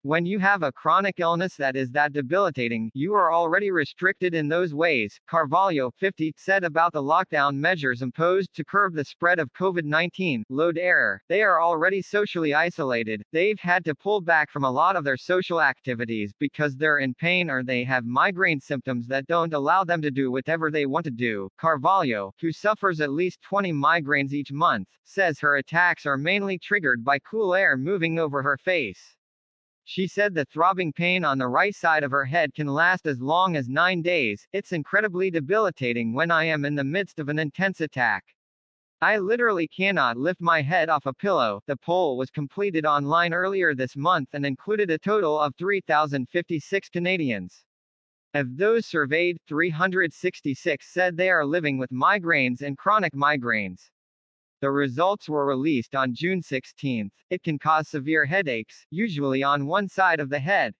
When you have a chronic illness that is that debilitating, you are already restricted in those ways, Carvalho, 50, said about the lockdown measures imposed to curb the spread of COVID-19.Load Error. They are already socially isolated, they've had to pull back from a lot of their social activities because they're in pain or they have migraine symptoms that don't allow them to do whatever they want to do. Carvalho, who suffers at least 20 migraines each month, says her attacks are mainly triggered by cool air moving over her face. She said the throbbing pain on the right side of her head can last as long as 9 days. It's incredibly debilitating when I am in the midst of an intense attack. I literally cannot lift my head off a pillow. The poll was completed online earlier this month and included a total of 3,056 Canadians. Of those surveyed, 366 said they are living with migraines and chronic migraines. The results were released on June 16. It can cause severe headaches, usually on one side of the head.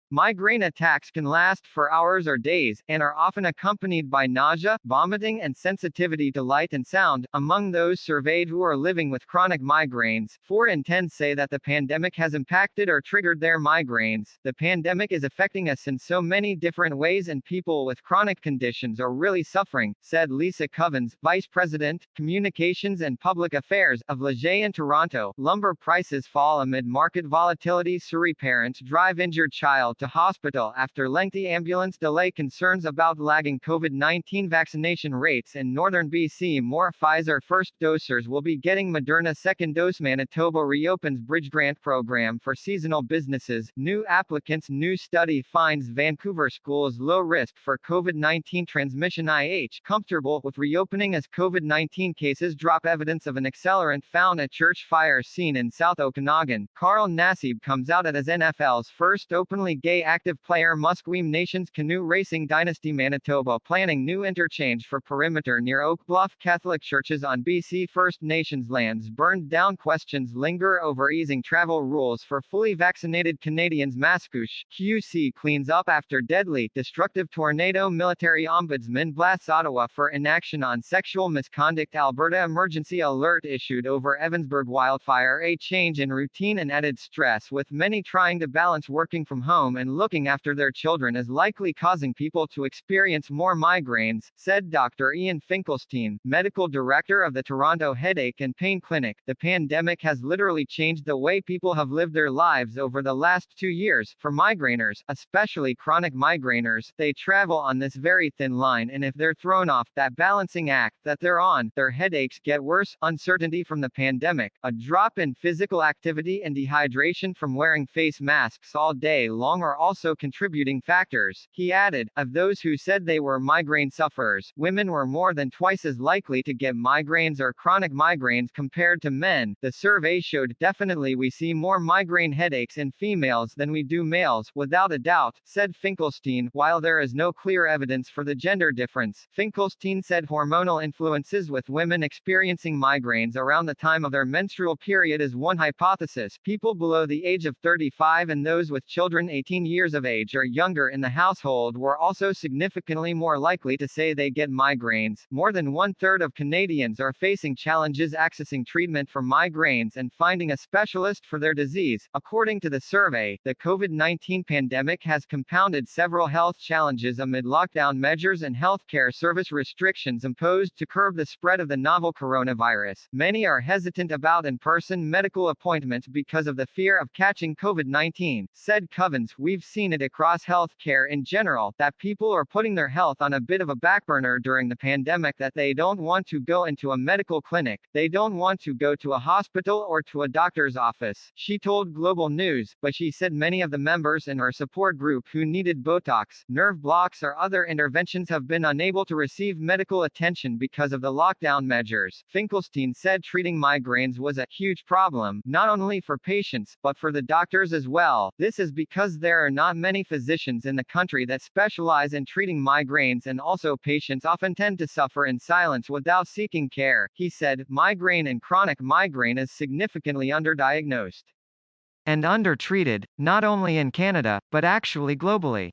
Migraine attacks can last for hours or days, and are often accompanied by nausea, vomiting, and sensitivity to light and sound. Among those surveyed who are living with chronic migraines, 4 in 10 say that the pandemic has impacted or triggered their migraines. The pandemic is affecting us in so many different ways, and people with chronic conditions are really suffering, said Lisa Covens, Vice President, Communications and Public Affairs, of Leger in Toronto. Lumber prices fall amid market volatility. Surrey parent drive injured child to hospital after lengthy ambulance delay. Concerns about lagging COVID-19 vaccination rates in northern BC. More Pfizer first dosers will be getting Moderna second dose. Manitoba reopens bridge grant program for seasonal businesses. New applicants. New study finds Vancouver schools low risk for COVID-19 transmission. IH comfortable with reopening as COVID-19 cases drop. Evidence of an accelerant found at church fire scene in South Okanagan. Carl Nassib comes out as NFL's first openly gay active player. Musqueam Nations Canoe Racing Dynasty. Manitoba planning new interchange for perimeter near Oak Bluff. Catholic churches on BC First Nations lands burned down. Questions linger over easing travel rules for fully vaccinated Canadians. Mascouche, QC cleans up after deadly, destructive tornado. Military ombudsman blasts Ottawa for inaction on sexual misconduct. Alberta emergency alert issued over Evansburg wildfire. A change in routine and added stress, with many trying to balance working from home and looking after their children, is likely causing people to experience more migraines, said Dr. Ian Finkelstein, medical director of the Toronto Headache and Pain Clinic. The pandemic has literally changed the way people have lived their lives over the last 2 years. For migraineurs, especially chronic migraineurs, they travel on this very thin line, and if they're thrown off that balancing act that they're on, their headaches get worse. Uncertainty from the pandemic, a drop in physical activity, and dehydration from wearing face masks all day long are also contributing factors. He added, of those who said they were migraine sufferers, women were more than twice as likely to get migraines or chronic migraines compared to men. The survey showed definitely we see more migraine headaches in females than we do males, without a doubt, said Finkelstein. While there is no clear evidence for the gender difference, Finkelstein said hormonal influences with women experiencing migraines around the time of their menstrual period is one hypothesis. People below the age of 35 and those with children 18 years of age or younger in the household were also significantly more likely to say they get migraines. More than 1/3 of Canadians are facing challenges accessing treatment for migraines and finding a specialist for their disease. According to the survey, the COVID-19 pandemic has compounded several health challenges amid lockdown measures and healthcare service restrictions imposed to curb the spread of the novel coronavirus. Many are hesitant about in-person medical appointments because of the fear of catching COVID-19, said Covens. We've seen it across healthcare in general, that people are putting their health on a bit of a backburner during the pandemic, that they don't want to go into a medical clinic, they don't want to go to a hospital or to a doctor's office, she told Global News, but she said many of the members in her support group who needed Botox, nerve blocks or other interventions have been unable to receive medical attention because of the lockdown measures. Finkelstein said treating migraines was a huge problem, not only for patients, but for the doctors as well. This is because there are not many physicians in the country that specialize in treating migraines, and also patients often tend to suffer in silence without seeking care. He said, migraine and chronic migraine is significantly underdiagnosed and undertreated, not only in Canada, but actually globally.